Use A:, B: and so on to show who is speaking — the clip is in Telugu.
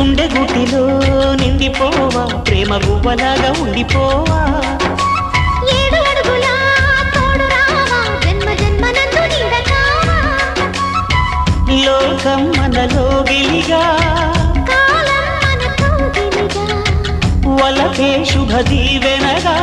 A: గుండె గుటిలో నిండిపోవా ప్రేమ గువ్వలాగా ఉండిపోవా
B: ఏడు అడుగుల తోడు రావా జన్మ జన్మనందు నీడ కావా
A: లోకం మనలో గిలిగా
B: కాలం మనతో గిలిగా
A: వలకే శుభ దీవెనగా